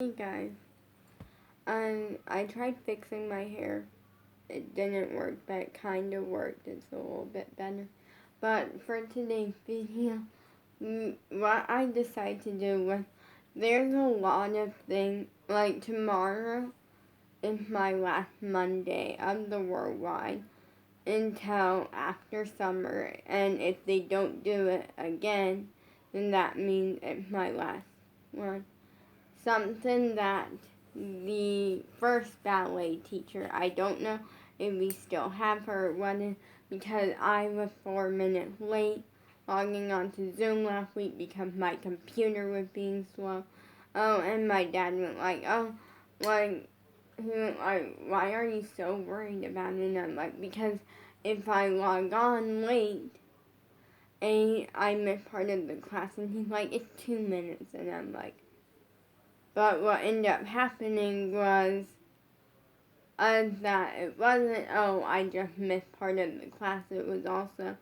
Hey guys, I tried fixing my hair. It didn't work, but it kind of worked. It's a little bit better. But for today's video, what I decided to do was, there's a lot of things, like tomorrow is my last Monday of the worldwide until after summer, and if they don't do it again, then that means it's my last one. Something that the first ballet teacher, I don't know if we still have her running, because I was 4 minutes late logging on to Zoom last week because my computer was being slow. Oh, and my dad went like, he went like, why are you so worried about it? And I'm like, because if I log on late, I miss part of the class. And he's like, it's 2 minutes. And I'm like, but what ended up happening was that it wasn't, I just missed part of the class. It was also,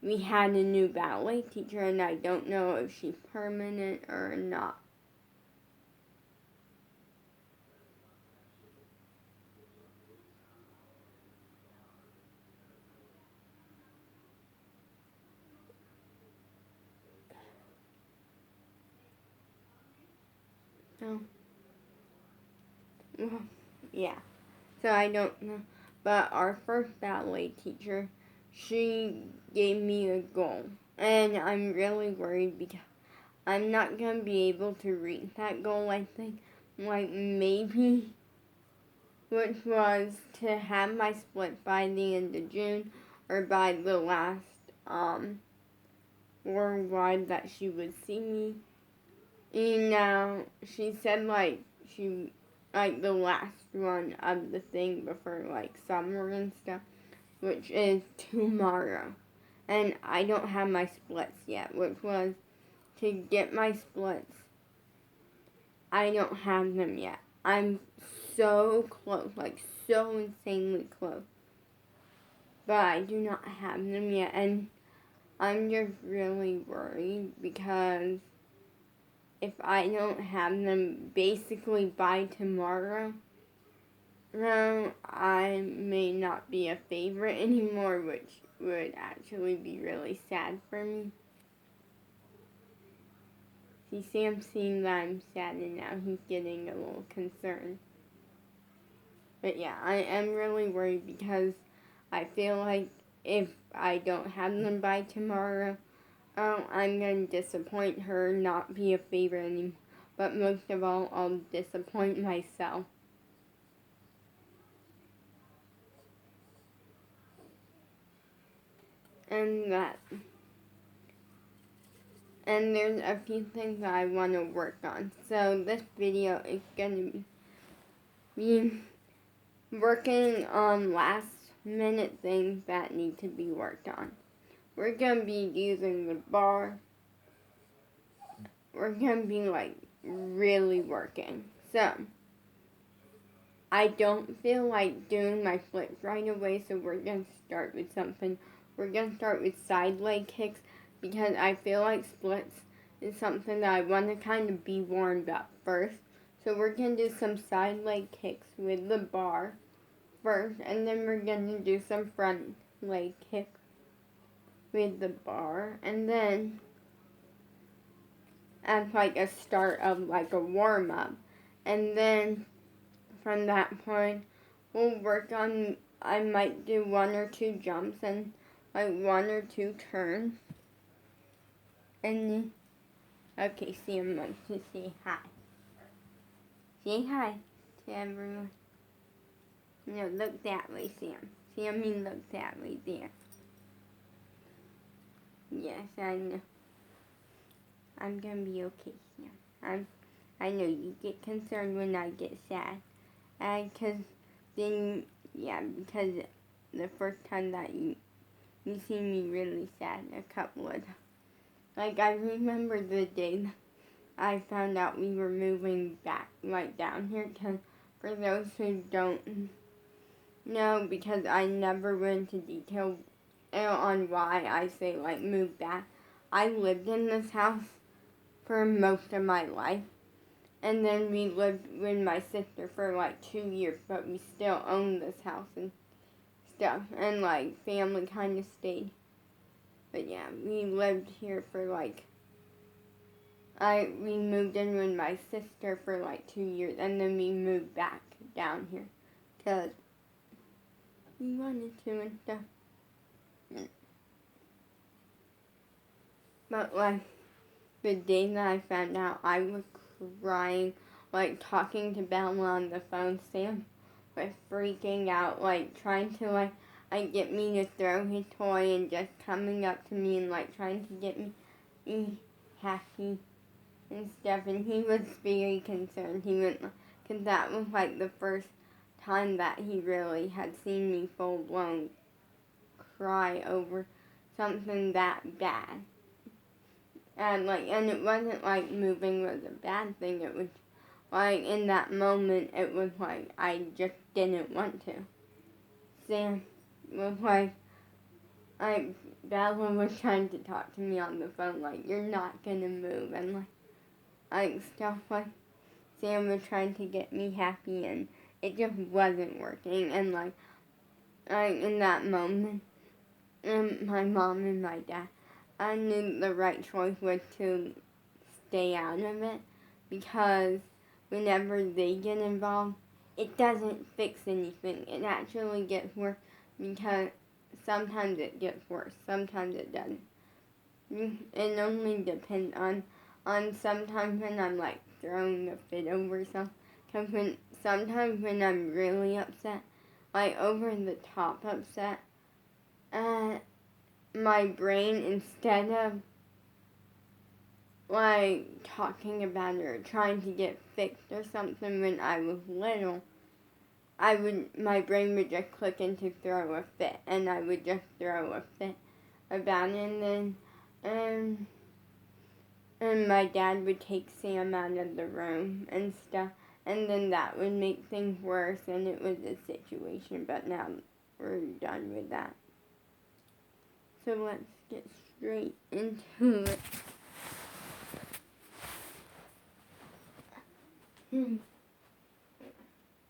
we had a new ballet teacher, and I don't know if she's permanent or not. So, well, yeah. So I don't know. But our first ballet teacher, she gave me a goal. And I'm really worried because I'm not going to be able to reach that goal, I think. Like, maybe, which was to have my split by the end of June, or by the last worldwide that she would see me. You know, she said the last one of the thing before summer and stuff, which is tomorrow. And I don't have my splits yet, which was to get my splits. I don't have them yet. I'm so close, so insanely close. But I do not have them yet, and I'm just really worried because if I don't have them basically by tomorrow, then I may not be a favorite anymore, which would actually be really sad for me. See, Sam's seeing that I'm sad, and now he's getting a little concerned. But yeah, I am really worried because I feel like if I don't have them by tomorrow, I'm going to disappoint her, not be a favorite anymore. But most of all, I'll disappoint myself. And there's a few things that I want to work on. So this video is going to be working on last minute things that need to be worked on. We're going to be using the bar. We're going to be really working. So I don't feel like doing my flips right away, so we're going to start with something. We're going to start with side leg kicks because I feel like splits is something that I want to kind of be warmed up first. So we're going to do some side leg kicks with the bar first, and then we're going to do some front leg kicks with the bar, and then as a start of a warm up. And then from that point, we'll work on, I might do 1 or 2 jumps and 1 or 2 turns. And okay, Sam wants to say hi. Say hi to everyone. No, look that way, Sam. Sammy, look that way there. Yes, I know. I'm gonna be okay, Sam. I know you get concerned when I get sad. Because the first time that you see me really sad, a couple of times. I remember the day I found out we were moving back, down here, because for those who don't know, because I never went into detail on why I say, move back. I lived in this house for most of my life, And then we lived with my sister for like 2 years, but we still owned this house and stuff. And like family kind of stayed. But yeah, we lived here for like, we moved in with my sister for like 2 years, and then we moved back down here because we wanted to and stuff. But like the day that I found out, I was crying, like talking to Bella on the phone. Sam was freaking out, like trying to like get me to throw his toy and just coming up to me and like trying to get me happy and stuff. And he was very concerned. He went, because that was like the first time that he really had seen me full blown cry over something that bad. And it wasn't like moving was a bad thing. It was like in that moment, it was like I just didn't want to. Sam was like, Bella was trying to talk to me on the phone, like, you're not gonna move, and like stuff like Sam was trying to get me happy, and it just wasn't working. And like in that moment, my mom and my dad, I knew the right choice was to stay out of it, because whenever they get involved, it doesn't fix anything. It actually gets worse, because sometimes it gets worse, sometimes it doesn't. It only depends on sometimes when I'm like throwing a fit over something. Because sometimes when I'm really upset, like over the top upset, my brain, instead of like talking about it or trying to get fixed or something when I was little, my brain would just click into throw a fit, and I would just throw a fit about it. And then and my dad would take Sam out of the room and stuff, and then that would make things worse, and it was a situation. But now we're done with that. So let's get straight into it.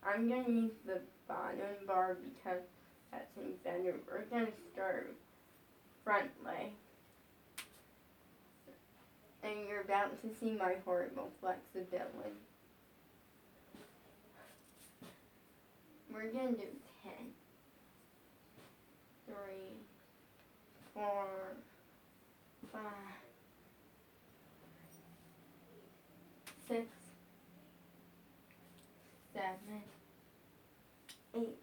I'm going to use the bottom bar because that seems better. We're going to start front leg. And you're about to see my horrible flexibility. We're going to do 10. 3, 4, 5, 6, 7, 8,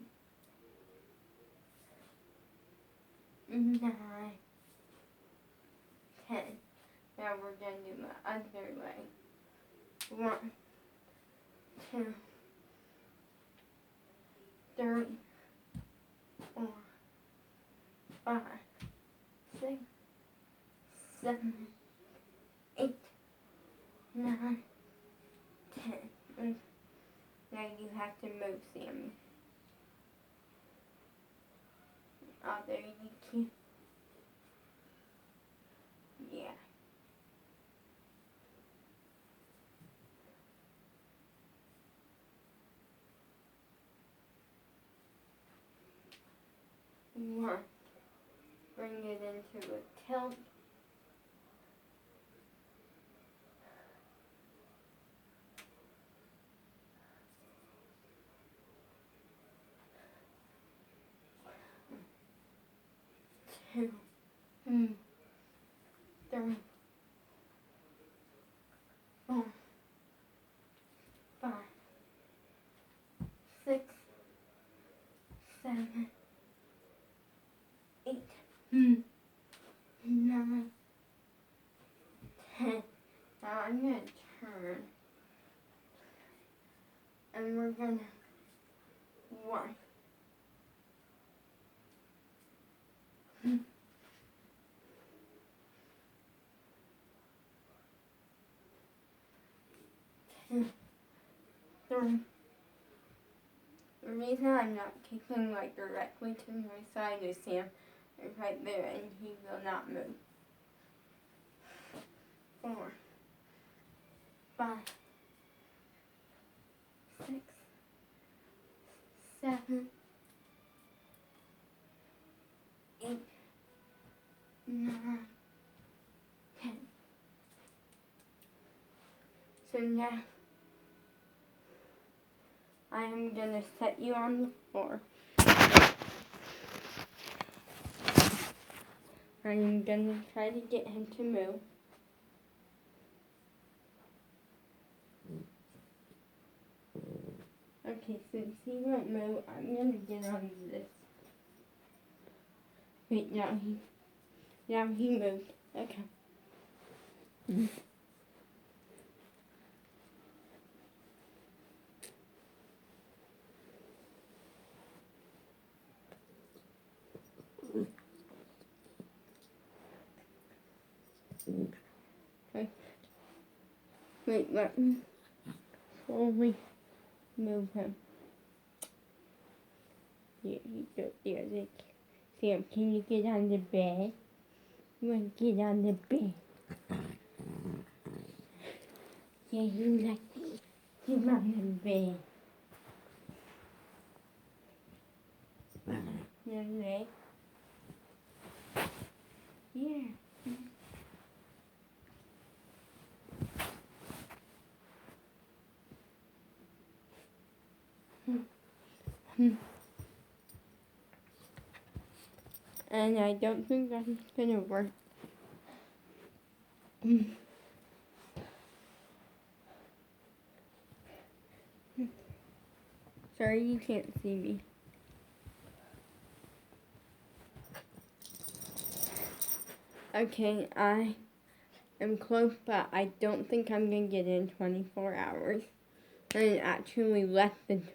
9, 10. Now we're going to do the other leg. 1, 2, 3, 4, 5, 6, 7, 8, 9, 10. Now you have to move, Sammy. Oh, there you can. Yeah. One. Bring it into a tilt. 2, 3, 4, 5, 6, 7, 8, 9, 10. Now I'm going to turn, and we're going to 1, 2, 3. The reason I'm not kicking like directly to my side is Sam is right there, and he will not move. 4, 5, 7, 8, 9, 10. So now I am going to set you on the floor. I am going to try to get him to move. Okay, since he won't move, I'm going to get on this. Wait, now he moved. Okay. Okay. Wait, let me slowly move him. Here you go. There. Sam, can you get on the bed? You want to get on the bed? Yeah, you like to get on the bed. Your leg? Yeah. And I don't think that's gonna work. Sorry you can't see me. Okay, I am close, but I don't think I'm gonna get in 24 hours. And actually less than,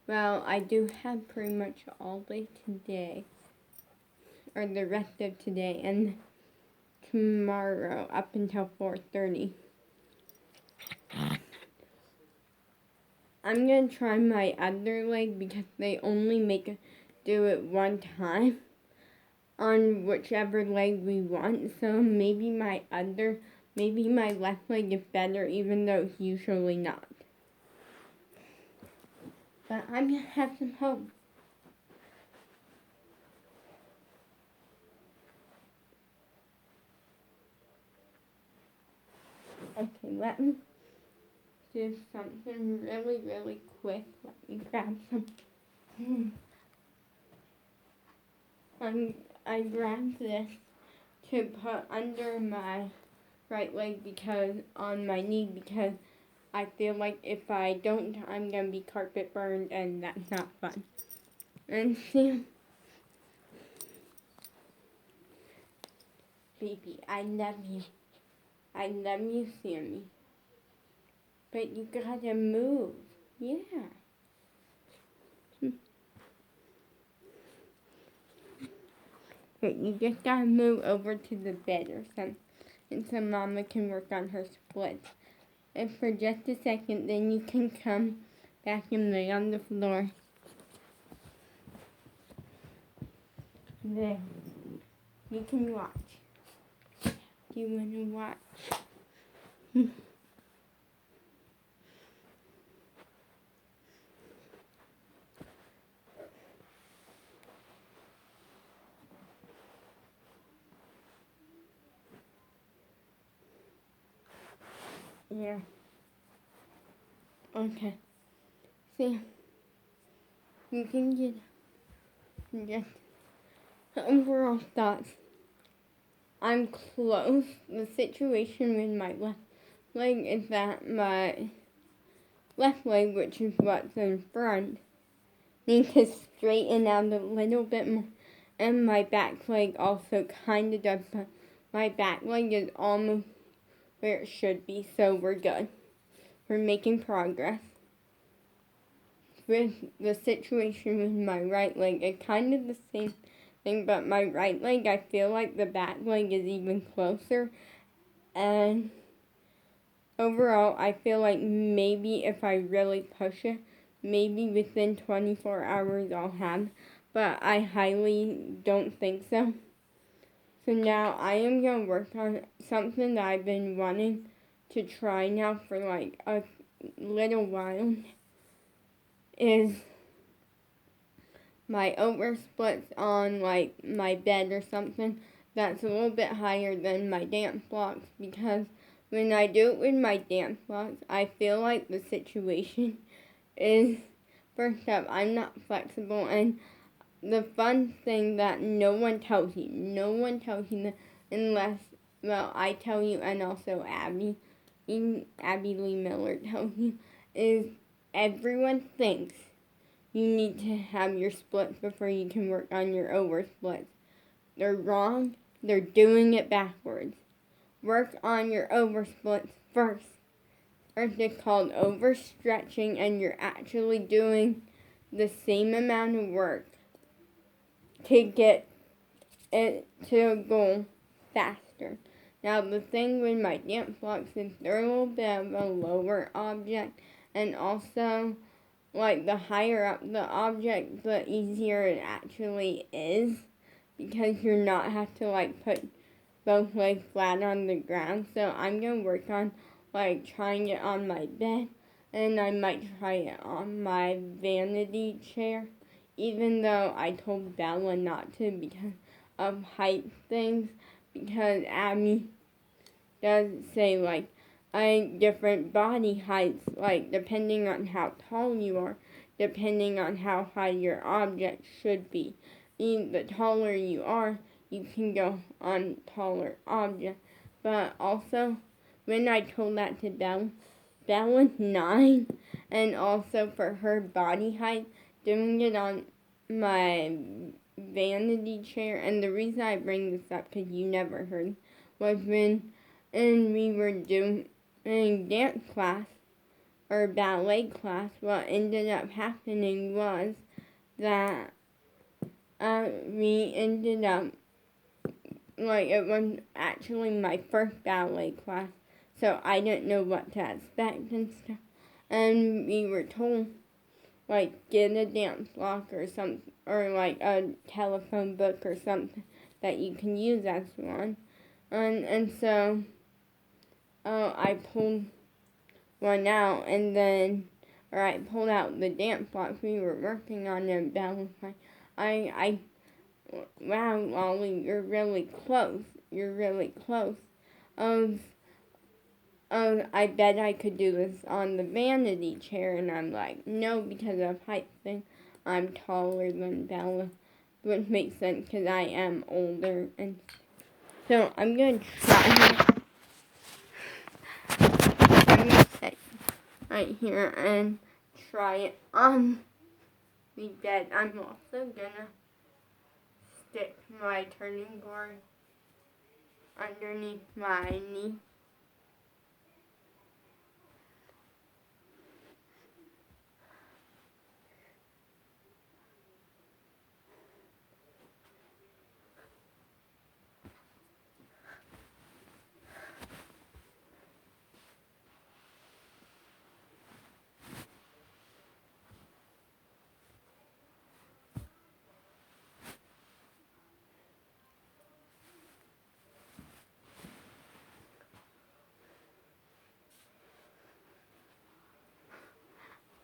well, I do have pretty much all day today. Or the rest of today and tomorrow up until 4:30. I'm gonna try my other leg because they only do it one time on whichever leg we want. So maybe my left leg is better, even though it's usually not. But I'm gonna have some hope. Okay, let me do something really, really quick. Let me grab some. I grabbed this to put under my right leg on my knee because I feel like if I don't, I'm gonna be carpet burned and that's not fun. And Sam, baby, I love you. I love you, Sammy. But you gotta move. Yeah. But you just gotta move over to the bed or something. And so Mama can work on her splits. And for just a second, then you can come back and lay on the floor. There. You can watch. Do you want to watch? Yeah. Okay. See, you can get just overall thoughts. I'm close. The situation with my left leg is that my left leg, which is what's in front, needs to straighten out a little bit more. And my back leg also kind of does, but my back leg is almost where it should be, so we're good. We're making progress. With the situation with my right leg, it's kind of the same thing, but my right leg, I feel like the back leg is even closer. And overall, I feel like maybe if I really push it, maybe within 24 hours I'll have, but I highly don't think so. So now I am going to work on something that I've been wanting to try now for like a little while. is my oversplits on like my bed or something that's a little bit higher than my dance blocks, because when I do it with my dance blocks, I feel like the situation is, first up, I'm not flexible, and the fun thing that no one tells you that unless, well, I tell you, and also Abby Lee Miller tells you, is everyone thinks you need to have your splits before you can work on your oversplits. They're wrong. They're doing it backwards. Work on your oversplits first. First, it's called overstretching, and you're actually doing the same amount of work to get it to a goal faster. Now, the thing with my dance blocks is they're a little bit of a lower object, and also, like, the higher up the object, the easier it actually is, because you're not have to, like, put both legs flat on the ground. So I'm going to work on, like, trying it on my bed, and I might try it on my vanity chair, even though I told Bella not to because of height things, because Abby does say, like, different body heights, like, depending on how tall you are, depending on how high your object should be. The taller you are, you can go on taller objects. But also, when I told that to Bella's 9, and also for her body height, doing it on my vanity chair, and the reason I bring this up, because you never heard, was when we were doing dance class, or ballet class, what ended up happening was that we ended up, like, it was actually my first ballet class, so I didn't know what to expect and stuff, and we were told, like, get a dance block or something, or like a telephone book or something that you can use as one, and so I pulled one out, and then, or I pulled out the dance blocks we were working on, and Bella was like, wow, Lolly, you're really close. You're really close. I bet I could do this on the vanity chair. And I'm like, no, because of height thing. I'm taller than Bella, which makes sense because I am older. And so I'm going to try. I'm going to sit right here and try it on the bed. I'm also going to stick my turning board underneath my knee.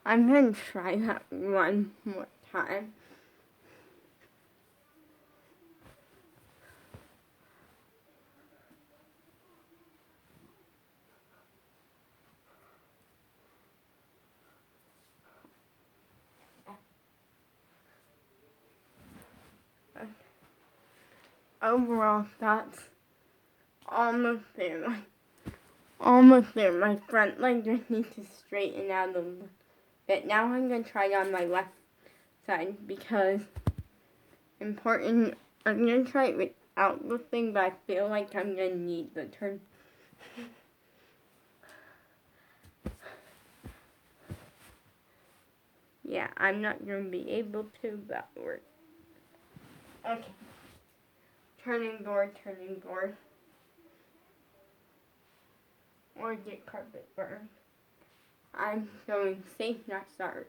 I'm going to try that one more time. Overall, that's almost there. Almost there. My front leg just needs to straighten out a little bit. Now I'm going to try it on my left side because important. I'm going to try it without the thing, but I feel like I'm going to need the turn. Yeah, I'm not going to be able to, but we're... Okay. Turning board. Or get carpet burn. I'm going safe, not sorry.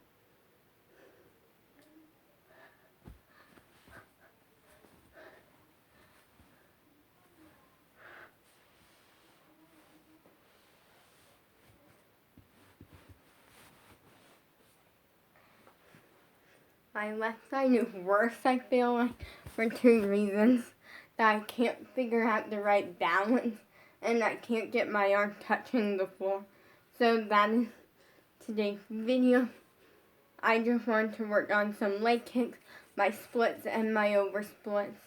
My left side is worse, I feel like, for two reasons. That I can't figure out the right balance, and I can't get my arm touching the floor. So that is today's video. I just want to work on some leg kicks, my splits, and my over splits.